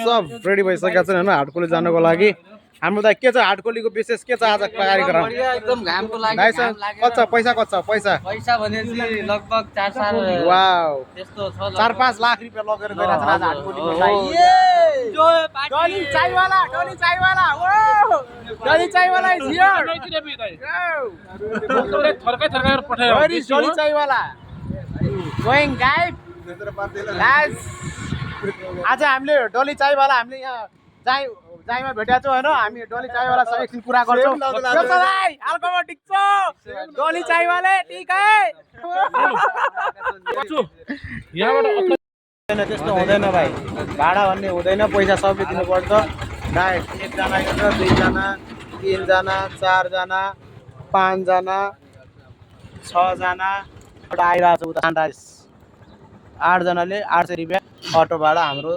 सब ready भइसकेको छ हैन हाटकोली जानको लागि। हाम्रो त के छ हाटकोलीको विशेष के छ आज कार्यक्रम? एकदम घामको लागि कच्चा पैसा पैसा भनेपछि लगभग 4-4 वाउ त्यस्तो छ 4-5 लाख रुपैयाँ लगेर गइरहेछ आज हाटकोलीको लागि। डली चाइवाला ओ डली चाइवाला इज हियर थर्कै पठायो वेयर इज डली चाइवाला गोइङ गाइड गाइस। आज हामीले डली चाइवाला हामीले यहाँ जाइमा भेटेको छौँ होइन। हामी डली चाइवालासँग एकछिन कुरा गर्छौँ। अल्कोमा ठिक छ डली चाइवाले ठिक है त्यस्तो हुँदैन भाइ। भाडा भन्ने हुँदैन, पैसा सबै दिनुपर्छ। डाइरेक्ट एकजना होइन 2 जना 3 जना 4 जना 5 जना 6 जना आइरहेको छ उता 8 जनाले 800 रुपियाँ अटो भाडा हाम्रो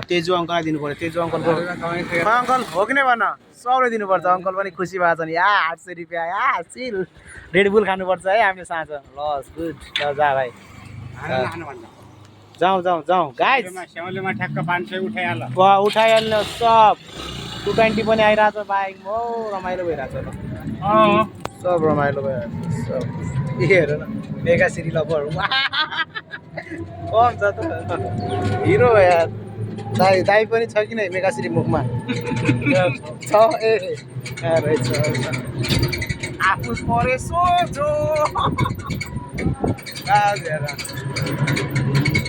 तेजु अङ्कललाई दिनु पर्यो। तेजु अङ्कलको अङ्कल हो कि नै भन सबले दिनुपर्छ। अङ्कल पनि खुसी भएको छ नि 800 रुपियाँ चिल रेडबुल खानुपर्छ है हामीले साँझ। लस गुड जा भाइ जाउँ गाइस। स्याउलेमा ठ्याक्क 500 उठाइहाल्नु सब 220 पनि आइरहेको छ बाइक। म रमाइलो भइरहेको छ सब रमाइलो भइरहेको छ सब। हेर न मेगा सिरी लभर कम छ त हिरो यार। दाइ पनि छ कि नै मेगा सिरी मुखमा छ रहेछ आफू परे सोझो।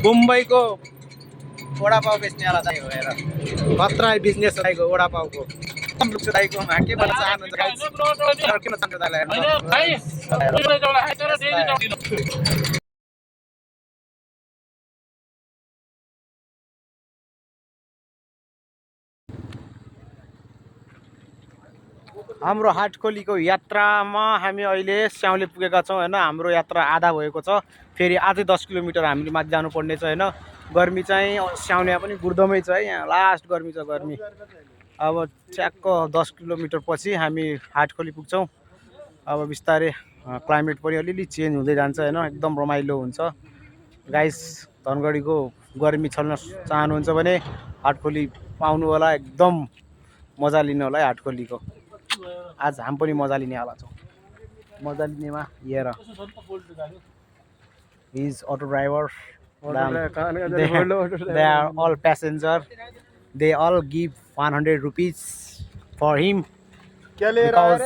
मुम्बईको वडापाउ बेच्नेवाला दाइ हो हेर खतरा बिजनेस दाइको वडापाउको दाइको के भन्न चाहनुहुन्छ किन चाहन्छ दाइलाई? हाम्रो हाटकोलीको यात्रामा हामी अहिले स्याउले पुगेका छौँ होइन। हाम्रो यात्रा आधा भएको छ। फेरि अझै 10 किलोमिटर हामीले माथि जानुपर्ने छ होइन। गर्मी चाहिँ स्याउले पनि गुर्दमै छ है। यहाँ लास्ट गर्मी छ गर्मी। अब ठ्याक्क 10 किलोमिटर पछि हामी हाटकोली पुग्छौँ। अब बिस्तारै क्लाइमेट पनि अलिअलि चेन्ज हुँदै जान्छ होइन। एकदम रमाइलो हुन्छ गाइस। धनगढीको गर्मी छल्न चाहनुहुन्छ भने हाटकोली पाउनु होला। एकदम मजा लिनु होला है हाटकोलीको। आज हामी पनि मजा लिनेवाला छौँ। मजा लिनेमा हेर his auto driver they are all passenger. They all give 100 rupees for him because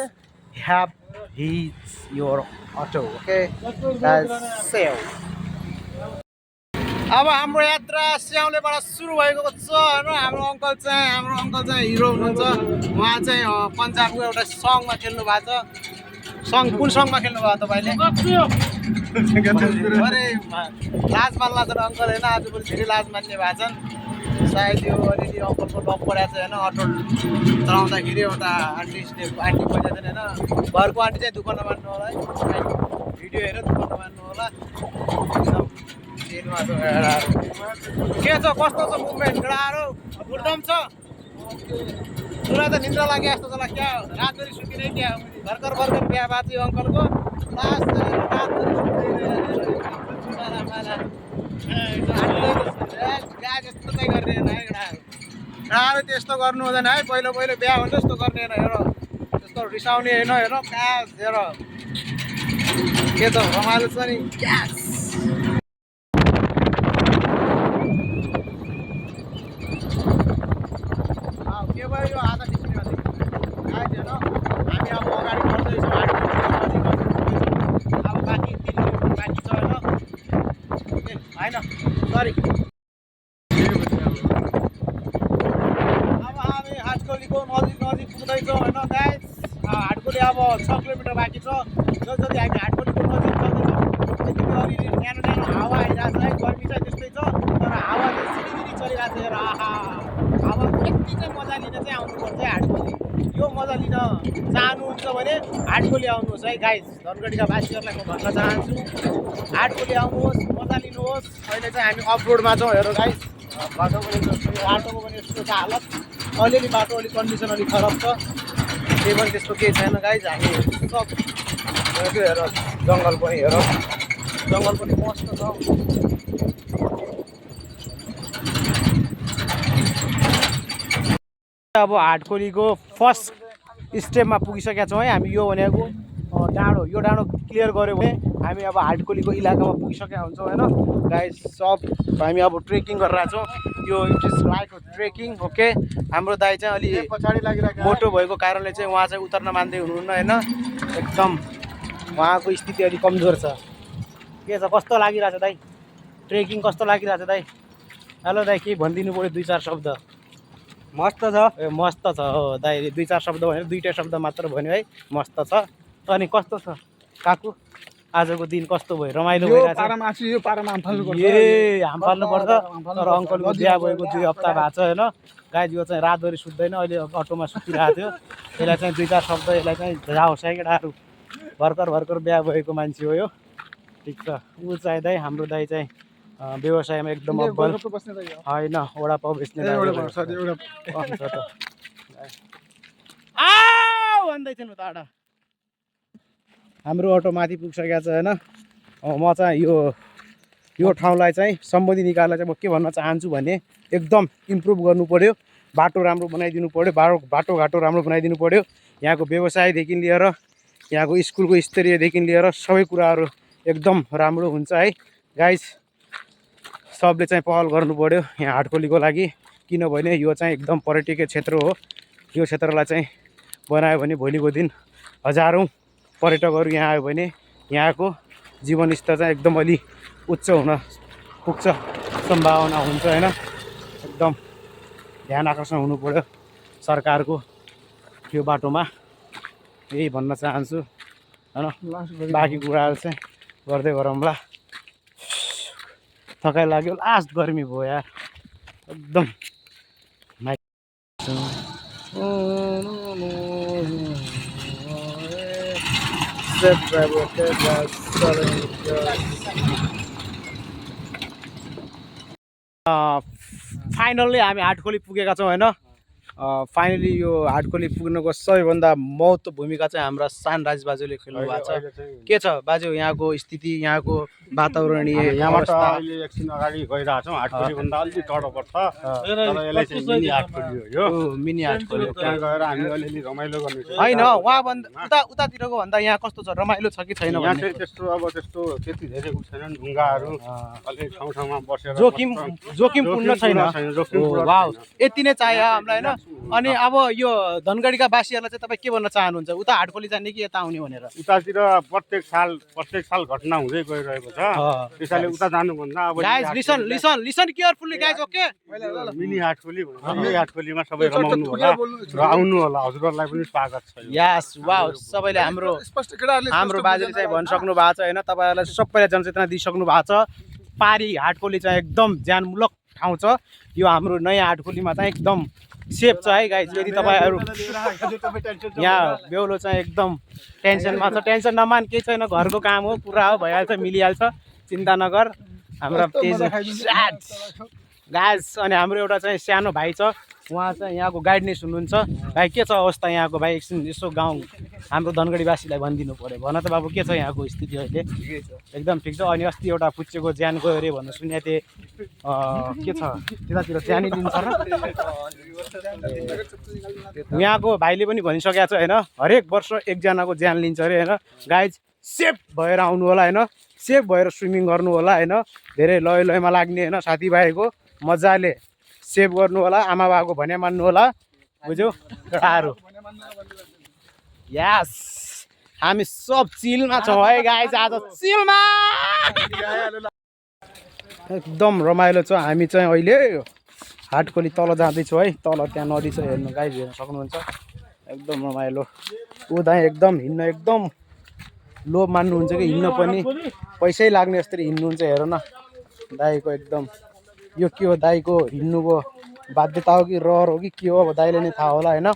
he's your auto. Okay, that's sale. अब हाम्रो यात्रा स्याउलेबाट सुरु भएको छ होइन। हाम्रो अङ्कल चाहिँ हिरो हुनुहुन्छ। उहाँ चाहिँ पन्जाबको एउटा सङमा खेल्नु भएको छ। सङ कुन सङमा खेल्नु भयो तपाईँले? अरे लाज मान्ला छ अङ्कल होइन। आजभोलि धेरै लाज मान्ने भएको छन्। सायद यो अलिअलि अङ्कलको डप परेको छ होइन। अटो चलाउँदाखेरि एउटा आन्टी पैसा छैन होइन। घरको आन्टी चाहिँ दुःख नमान्नु होला है। भिडियो हेरेर दुःख नमान्नु होला। के छ कस्तो छ मुभमेन्ट गाह्रो गुडम छ? तुला त निन्द्रा लाग्यो जस्तो छ क्या? रातभरि सुतिनै क्या? भर्खर बिहा भएको थियो अङ्कलको। लास्ट जस्तो चाहिँ गर्दैन है गाह्रो। त्यस्तो गर्नु हुँदैन है। पहिलो बिहा हुन्छ त्यस्तो गर्ने होइन। हेर त्यस्तो रिसाउने होइन। हेर क्यास हेर के त रमाइलो छ नि क्यास। के भयो यो आधा निस्किने होइन। हामी अब अगाडि बढ्दैछौँ। अब बाँकी 3 किलोमिटर बाँकी छ होइन। होइन सरी अब हामी हाटकोलीको नजिक पुग्दैछौँ होइन गाइस। हाटकोली अब 6 किलोमिटर बाँकी छ। जति हामी हाटकोलीको नजिक चल्दैछौँ त्यति अलिअलि न्यानो हावा आइरहेको छ है। गर्मी चाहिँ त्यस्तै छ तर हावा चाहिँ सिरिसिरी चलिरहेको छ। हेर हावा यति चाहिँ मजा लिन चाहिँ आउनुपर्छ है हाटकोली। यो मजा लिन चाहनुहुन्छ भने हाटकोली आउनुहोस् है गाइस। धनगढीका वासीहरूलाई म भन्न चाहन्छु हाटकोली आउनुहोस् मजा लिनुहोस्। अहिले चाहिँ हामी अफ रोडमा छौँ हेर गाइस। बाटोको पनि यस्तो छ हालत। अलिअलि बाटो अलिक कन्डिसन अलिक खराब छ। त्यही पनि त्यस्तो केही छैन गाइस। हामी सब हेर जङ्गल पनि मस्त छ। अब हाटखोलीको फर्स्ट स्टेपमा पुगिसकेका छौँ है हामी। यो भनेको डाँडो, यो डाँडो क्लियर गऱ्यो भने हामी अब हाटखोलीको इलाकामा पुगिसकेका हुन्छौँ होइन गाइस। सब हामी अब ट्रेकिङ गरेर आएको छौँ। यो it is like trekking okay. हाम्रो दाइ चाहिँ अलि पछाडि लागिरहेको मोटो भएको कारणले चाहिँ उहाँ चाहिँ उतर्न मान्दै हुनुहुन्न होइन। एकदम उहाँको स्थिति अलिक कमजोर छ। के छ, कस्तो लागिरहेछ दाइ? ट्रेकिङ कस्तो लागिरहेछ दाइ? हेलो दाइ, केही भनिदिनु पऱ्यो 2-4 शब्द। मस्त छ। ए मस्त छ हो दाइ, 2-4 शब्द भनेर 2टा शब्द मात्र भन्यो है, मस्त छ। अनि कस्तो छ काकु, आजको दिन कस्तो भयो? रमाइलो भइरहेछ? यो पारामा हाम फाल्नुपर्छ। ए हाम फाल्नुपर्छ। तर अङ्कलको बिहा भएको 2 हप्ता भएको छ होइन गाइज। यो चाहिँ रातभरि सुत्दैन, अहिले अटोमा सुतिरहेको थियो। यसलाई चाहिँ 2-4 शब्द यसलाई चाहिँ जाओस् है केटाहरू। भर्खर बिहा भएको मान्छे हो यो, ठिक छ। ऊ चाहिँ दाइ, हाम्रो दाइ चाहिँ व्यवसायमा एकदम अब्बल होइन। वडा पाउ बेच्ने भन्दै थिएन टाढा। हाम्रो अटो माथि पुगिसकेको छ होइन। म चाहिँ यो ठाउँलाई चाहिँ सम्बन्धी निकायलाई चाहिँ म के भन्न चाहन्छु भने एकदम इम्प्रुभ गर्नु पऱ्यो। बाटो राम्रो बनाइदिनु पऱ्यो, बाटोघाटो राम्रो बनाइदिनु पऱ्यो। यहाँको व्यवसायदेखि लिएर यहाँको स्कुलको स्तरीयदेखि लिएर सबै कुराहरू एकदम राम्रो हुन्छ है गाइज। सबले चाहिँ पहल गर्नु पऱ्यो यहाँ हाटखोलीको लागि, किनभने यो चाहिँ एकदम पर्यटकीय क्षेत्र हो। यो क्षेत्रलाई चाहिँ बनायो भने भोलिको दिन हजारौँ पर्यटकहरू यहाँ आयो भने यहाँको जीवनस्तर चाहिँ एकदम अलि उच्च हुन पुग्छ, सम्भावना हुन्छ होइन। एकदम ध्यान आकर्षण हुनु पऱ्यो सरकारको यो बाटोमा, यही भन्न चाहन्छु होइन। बाँकी कुराहरू चाहिँ गर्दै गरौँला। थकाइ लाग्यो, लास्ट गर्मी भयो यार एकदम। फाइनल्ली हामी हाटखोली पुगेका छौँ होइन। फाइनली यो हाटखोली पुग्नुको सबैभन्दा महत्त्व भूमिका चाहिँ हाम्रा सानराज बाजुले खेल्नु भएको छ। के छ बाजु यहाँको स्थिति, यहाँको वातावरणीय यहाँबाट अहिले एकछिन अगाडि गइरहेको छौँ। हाटखोलीभन्दा अलिकति टाढो पर्छ, तर यसलाई चाहिँ मिनी हाटखोली हो यो। मिनी हाटखोली त्यहाँ गएर हामी अलिअलि रमाइलो गर्ने छ होइन। उहाँभन्दा उतातिरको भन्दा यहाँ कस्तो छ, रमाइलो छ कि छैन? यहाँ चाहिँ त्यस्तो त्यति धेरै उ छैनन्। ढुङ्गाहरू अलि ठाउँमा बसेर जोखिम पूर्ण छैन। वाउ, यति नै चाहियो हामीलाई होइन। अनि अब यो धनगढीका वासीहरूलाई चाहिँ तपाईँ के भन्न चाहनुहुन्छ? उता हाटखोली जाने कि यता आउने भनेर? उतातिर प्रत्येक साल घटना हुँदै गइरहेको छ, त्यसैले उता जानुभन्दा अब guys listen carefully guys okay. Mini Hatkholi भन्छ, यही हाटखोलीमा सबै रमाउनु होला र आउनु होला। हजुरहरूलाई पनि स्वागत छ। यस वाउ, सबैले हाम्रो बाजेले चाहिँ भनिसक्नु भएको छ होइन। तपाईँहरूलाई सबैलाई जनचेतना दिइसक्नु भएको छ। पारी हाटखोली चाहिँ एकदम ज्यानमूलक ठाउँ छ। यो हाम्रो नयाँ हाटखोलीमा चाहिँ एकदम सेफ छ है गाइज। यदि तपाईँहरू यहाँ बेहुलो चाहिँ एकदम टेन्सनमा छ, टेन्सन नमान, केही छैन, घरको काम हो, पुरा हो, भइहाल्छ, मिलिहाल्छ, चिन्ता नगर। हाम्रो तेज गाइज। अनि हाम्रो एउटा चाहिँ सानो भाइ छ, उहाँ चाहिँ यहाँको गाइडनेस हुनुहुन्छ। भाइ के छ अवस्था यहाँको? भाइ एकछिन यसो गाउँ हाम्रो धनगढीवासीलाई भनिदिनु पऱ्यो। भन त बाबु, के छ यहाँको स्थिति अहिले? एकदम ठिक छ। अनि अस्ति एउटा पुच्चेको ज्यान गयो अरे भन्नु सुनेको थिएँ, के छ त्यतातिर ज्यानै लिन्छ र? यहाँको भाइले पनि भनिसकेको छ होइन, हरेक वर्ष एकजनाको ज्यान लिन्छ अरे होइन। गाइज सेफ भएर आउनु होला होइन, सेफ भएर स्विमिङ गर्नु होला होइन। धेरै लयमा लाग्ने होइन, साथीभाइको मजाले सेभ गर्नु होला, आमा बाबाको भने मान्नु होला, बुझ्यौ केटाहरू? यस, हामी सब चिलमा छौँ है गाइज, आज चिलमा एकदम रमाइलो छ। हामी चाहिँ अहिले हाटखोली तल जाँदैछौँ है। तल त्यहाँ नदी छ, हेर्नु गाइज, हेर्न सक्नुहुन्छ। एकदम रमाइलो। उदा एकदम हिँड्न एकदम लोभ मान्नुहुन्छ कि हिँड्न पनि पैसै लाग्ने जस्तै हिँड्नुहुन्छ। हेर न दाइको एकदम यो के हो, दाइको हिँड्नुको बाध्यता हो कि रहर हो कि के हो, अब दाइले नै थाहा होला होइन।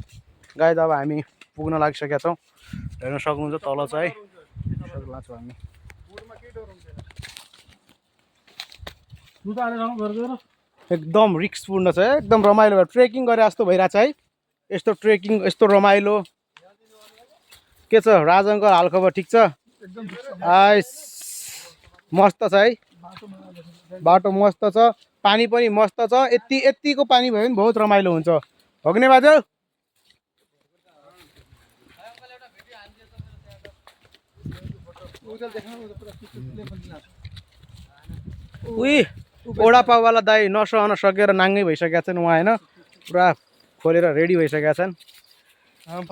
गाइज अब हामी पुग्न लागिसकेका छौँ, हेर्न सक्नुहुन्छ तल छ है, सक्ला छौँ हामी। एकदम रिस्कपूर्ण छ, एकदम रमाइलो ट्रेकिङ गरे जस्तो भइरहेछ है। यस्तो ट्रेकिङ, यस्तो रमाइलो। के छ राज अङ्कल, हालखबर ठिक छ? आइस मस्त छ है। बाटो मस्त छ, पानी पनि मस्त छ। यतिको पानी भयो भने बहुत रमाइलो हुन्छ, हो कि नै बाजु? उही ओडा पाउवाला दाई नसहन सकेर नाङ्गै भइसकेका छन् उहाँ होइन, पुरा खोलेर रेडी भइसकेका छन्। हाम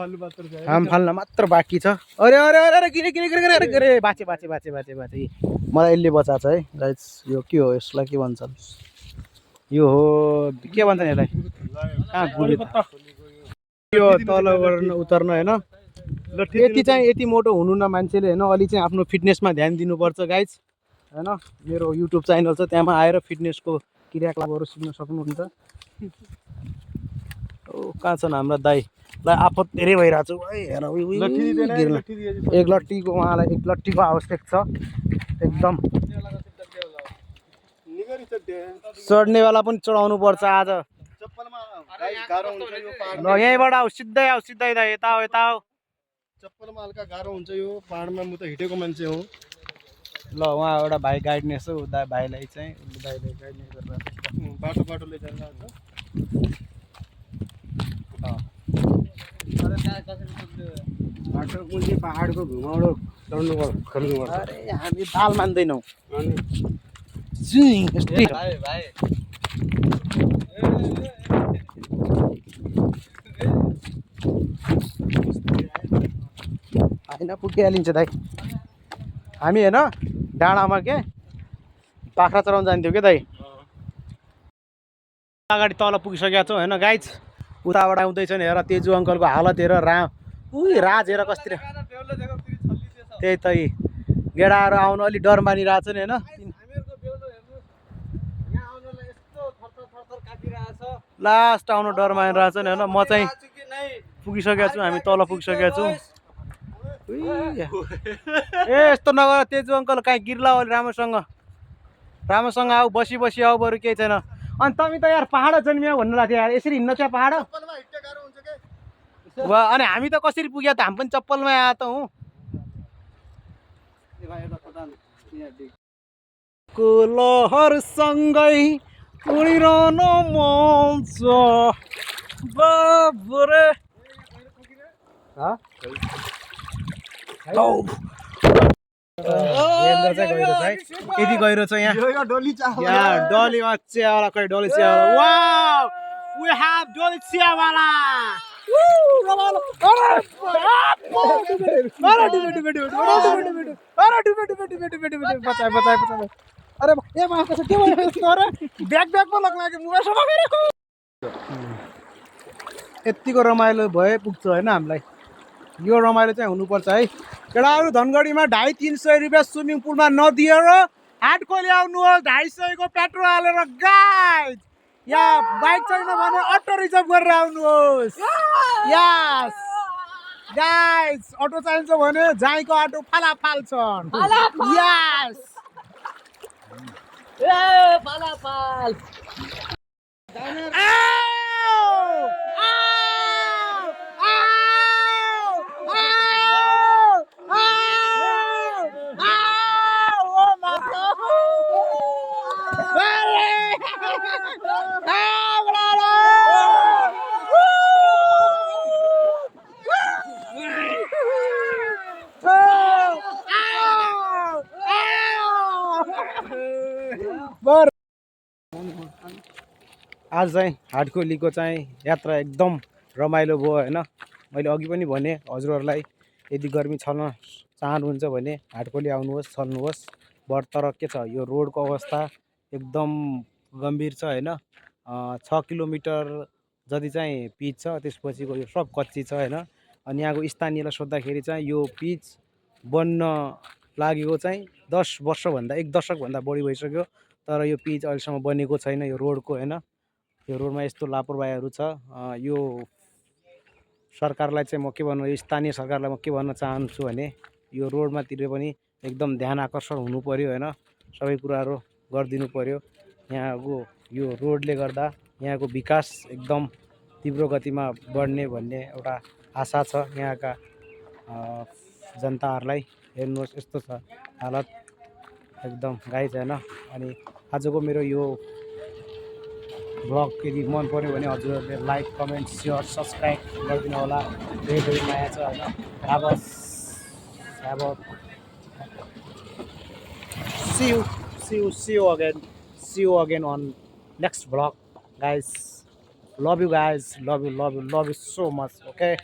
फाल्न मात्र बाँकी छ। अरे अरे अरे अरे किन किन किन अरे अरे बाँचे बाँचे बाँचे बाँचे बाँचे मलाई यसले बचाएको छ है गाइस। यो के हो, यसलाई के भन्छन्? यो हो के भन्छन् यसलाई? कहाँ गुली यो तल उतर्न होइन। यति चाहिँ यति मोटो हुनु न मान्छेले होइन, अलि चाहिँ आफ्नो फिटनेसमा ध्यान दिनुपर्छ गाइज होइन। मेरो युट्युब च्यानल छ, त्यहाँमा आएर फिटनेसको क्रियाकलापहरू सिक्न सक्नुहुन्छ। ओ कहाँ छन् हाम्रा दाई? ल आफत धेरै भइरहेको छु है, हेर एक लट्ठीको, उहाँलाई एक लट्ठीको आवश्यक छ एकदम। चढ्नेवाला पनि चढाउनु पर्छ आज। ल यहीँबाट आऊ, सिधै आऊ, सिधै दा, यता आऊ, यता आऊ। चप्पलमा हल्का गाह्रो हुन्छ यो पाहाडमा, म त हिँडेको मान्छे हो। ल उहाँ एउटा भाइ गाइडनेस हो, भाइलाई चाहिँ दाइले गाइडनेस गरेर बाटो बाटोले जान्छ। बाटो कुन चाहिँ पाहाडको घुमाउरो चढ्नुपर्छ। अरे हामी ताल मान्दैनौँ। होइन पुगिहालिन्छ दाइ। हामी होइन डाँडामा के बाख्रा चराउन जान्थ्यौँ क्या दाइ। अगाडि तल पुगिसकेका छौँ होइन गाइज। उताबाट आउँदैछन्, हेर तेजु अङ्कलको हालत हेर, राज हेर कस्तो। त्यही त गेडाहरू आउनु अलिक डर मानिरहेछन् होइन। लास्ट आउनु डर मानिरहेछन् होइन। म चाहिँ पुगिसकेका छु, हामी तल पुगिसकेका छौँ। ए यस्तो नगर तेजु अङ्कल, कहीँ गिर्ला हो राम्रोसँग आऊ, बसी बसी आऊ, बरु केही छैन। अनि तपाईँ त यार पहाड जन्मियो भन्नु लाग्थ्यो यार, यसरी हिँड्न चाहिँ पहाड वा। अनि हामी त कसरी पुग्यो त? हामी पनि चप्पलमै आए त हौँ। को लहरसँगै उडिरहन मन छ बाबरे। यति गहिरो छ यहाँ, डोली चियावाला, खै डोली चियावाला। वाउ, we have डोली चियावाला। अरे ब्यागमा लाग्यो यतिको रमाइलो भए पुग्छ होइन हामीलाई। यो रमाइलो चाहिँ हुनुपर्छ है केटाहरू। धनगढीमा 250-300 रुपियाँ स्विमिङ पुलमा नदिएर हाटखोली आउनुहोस्, 250 को पेट्रोल हालेर गाइज। यहाँ बाइक छैन भने अटो रिजर्भ गरेर आउनुहोस्। यस गाइज, अटो चाहिन्छ भने जाईको अटो फालाफाल छन्। यस फालाफाल। आज चाहिँ हाटखोलीको चाहिँ यात्रा एकदम रमाइलो भयो होइन। मैले अघि पनि भने हजुरहरूलाई, यदि गर्मी छल्न चाहनुहुन्छ भने हाटखोली आउनुहोस्, छल्नुहोस्। तर के छ, यो रोडको अवस्था एकदम गम्भीर छ होइन। 6 किलोमिटर जति चाहिँ पिच छ, त्यसपछिको यो सब कच्ची छ होइन। अनि यहाँको स्थानीयलाई सोद्धाखेरि चाहिँ यो पिच बन्न लागेको चाहिँ 10 वर्षभन्दा, 1 दशकभन्दा बढी भइसक्यो। तर यो पिच अहिलेसम्म बनेको छैन यो रोडको होइन। यो रोडमा यस्तो लापरवाहीहरू छ। यो सरकारलाई चाहिँ म के भन्नु, स्थानीय सरकारलाई म के भन्न चाहन्छु भने यो रोडमातिर पनि एकदम ध्यान आकर्षण हुनु पर्यो होइन। सबै कुराहरू गरिदिनु पर्यो। यहाँको यो रोडले गर्दा यहाँको विकास एकदम तीव्र गतिमा बढ्ने भन्ने एउटा आशा छ यहाँका जनताहरूलाई। हेर्नुहोस् यस्तो छ हालत एकदम गाइज होइन। अनि आजको मेरो यो ब्लग यदि मन पऱ्यो भने हजुरहरूले लाइक कमेन्ट सेयर सब्सक्राइब गरिदिनु होला। धेरै धेरै माया छ होइन। अब see you again on next vlog guys. Love you guys, love you so much. Okay.